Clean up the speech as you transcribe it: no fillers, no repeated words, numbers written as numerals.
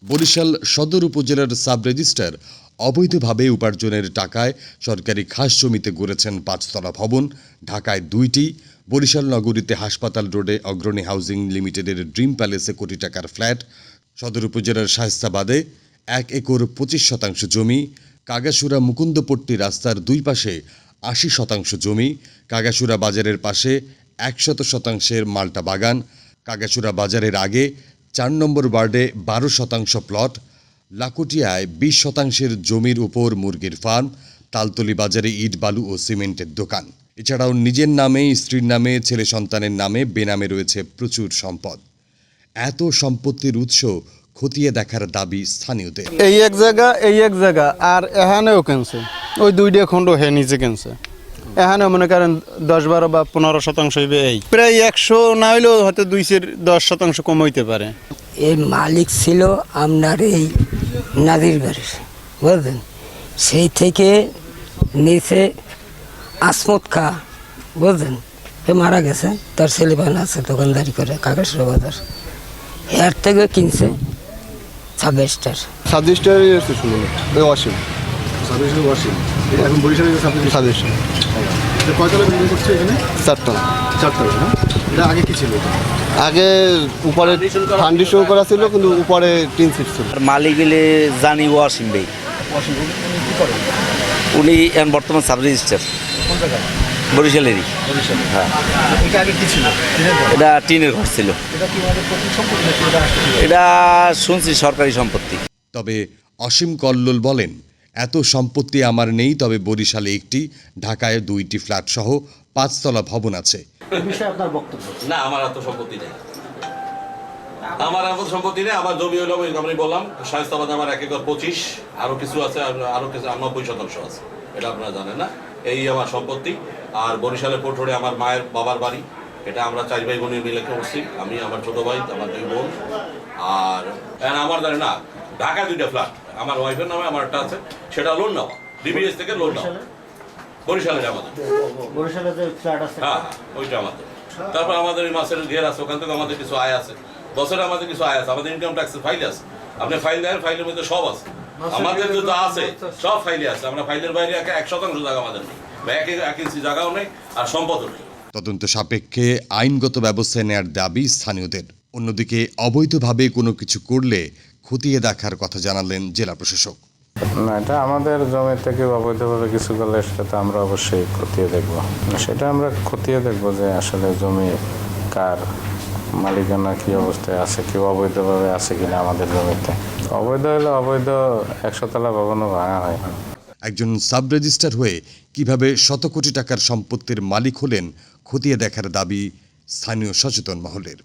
বরিশাল সদর উপজেলার sub registrar অবৈধভাবে উপার্জনের টাকায় সরকারি খাস জমিতে গড়েছেন 5তলা ভবন, ঢাকায় 2টি, বরিশাল নগরীতে হাসপাতাল রোডে অগ্রণী হাউজিং লিমিটেডের ড্রিম প্যালেসে কোটি টাকার ফ্ল্যাট, সদর উপজেলার শায়েস্তাবাদে 1 একর 25% জমি, কাগাসুরা মুকুন্দপট্টি রাস্তার 2 পাশে 80% জমি, কাগাসুরা বাজারের পাশে 100% মাল্টা বাগান, কাগাসুরা বাজারের আগে 4 নম্বর ওয়ার্ডে 12% প্লট, লাকুটিয়ায় 20% জমির উপর মুরগির ফার্ম, তালতলি বাজারে ইট বালু ও সিমেন্টের দোকান। এছাড়াও নিজের নামে, স্ত্রীর নামে, ছেলে সন্তানের নামে বেনামে রয়েছে প্রচুর সম্পদ। এত সম্পত্তির উৎস খতিয়ে দেখার দাবি স্থানীয়দের। এই এক জায়গা আর এখানেও কেনছে, ওই 2টা খণ্ড হে নিচে কেনছে। এখানে মনে করেন 10-12 বা 15% হইবে, এই প্রায় 100 না হইলেও হয়তো 2-10% কম হইতে পারে। এই মালিক ছিল আপনার এই নাদির বাড়ির, বুঝলেন? সেই থেকে নিচে আসমত খা, বুঝলেন, সে মারা গেছে, তার ছেলেবান আছে দোকানদারি করে কাগজের বাজার, এর থেকে কিনছে 26টার। 26টারই আছে শুনুন, ওই অসীম 26 ওয়াশিং। এখন বরিশালের 26 কয়তলা বিল্ডিং করছে এখানে? 4তলা। 4তলা না? এটা আগে কি ছিল? আগে উপরে ফাউন্ডেশন করা ছিল, কিন্তু উপরে টিন সিট ছিল। মালিক গেলে জানি ওয়াসিম ভাই, ওয়াশিং কি করে? উনি এখন বর্তমান সাব রেজিস্ট্রার কোন জায়গায়? বরিশালেরই। বরিশালে। হ্যাঁ, এটা আগে কি ছিল? এটা টিনের ঘর ছিল। এটা কি আমাদের পৈতৃক সম্পত্তি নাকি এটা আসলে? এটা শুনছি সরকারি সম্পত্তি। তবে অসীম কল্লোল বলেন, এত সম্পত্তি আমার নেই, তবে বরিশালে একটি, ঢাকায় 2টি ফ্ল্যাট সহ 5তলা ভবন আছে। এই বিষয়ে আপনার বক্তব্য? না, আমার এত সম্পত্তি নেই। আমার এত সম্পত্তি নেই। আমার জমি হলো আমি বললাম শায়েস্তাবাদে আমার 1 একর 25, আরো কিছু আছে, আরো কিছু 90% আছে, এটা আপনারা জানেন না। এই আমার সম্পত্তি। আর বরিশালের পোর্ট রোডে আমার মায়ের বাবার বাড়ি, এটা আমরা 4 ভাই বোনের মিলে করছি, আমি, আমার ছোট ভাই, আমার 2 বোন। আর আমার জানেন না, ঢাকায় 2টা ফ্ল্যাট আমার ওয়াইফের নামে, আমার একটা আছে, সেটা লোন নেওয়া, ডিবিএস থেকে লোন নেওয়া। বরিশালের আমাদের, বরিশালে যে ফ্ল্যাট আছে, হ্যাঁ ওইটা আমাদের। তারপর আমাদের ওই মাছের ঘের আছে, ওখান থেকে আমাদের কিছু আয় আছে, বছরে আমাদের কিছু আয় আছে, আমাদের ইনকাম ট্যাক্সের ফাইল আছে। আপনি ফাইল দেন, ফাইলের মধ্যে সব আছে, আমাদের যত আছে সব ফাইলে আছে। আমরা ফাইলের বাইরে 1% জায়গা আমাদের নেই, বা 1 ইঞ্চি জায়গাও নেই, আর সম্পদও নেই। তদন্ত সাপেক্ষে আইনগত ব্যবস্থা নেয়ার দাবি স্থানীয়দের। অন্যদিকে অবৈধভাবে কোনো কিছু করলে খতিয়ে দেখার কথা জানালেন জেলা প্রশাসক। না, এটা আমাদের জমি থেকে অবৈধভাবে কিছু করলে সেটা তো আমরা অবশ্যই খতিয়ে দেখব। সেটা আমরা খতিয়ে দেখব যে আসলে জমি কার, মালিকানা কী অবস্থায় আছে, কেউ অবৈধভাবে আছে কিনা আমাদের জমিতে। অবৈধ হলে অবৈধ 100তলা ভবনও ভাঙা হয়। একজন সাব রেজিস্ট্রার হয়ে কিভাবে শত কোটি টাকার সম্পত্তির মালিক হলেন, খতিয়ে দেখার দাবি স্থানীয় সচেতন মহলের।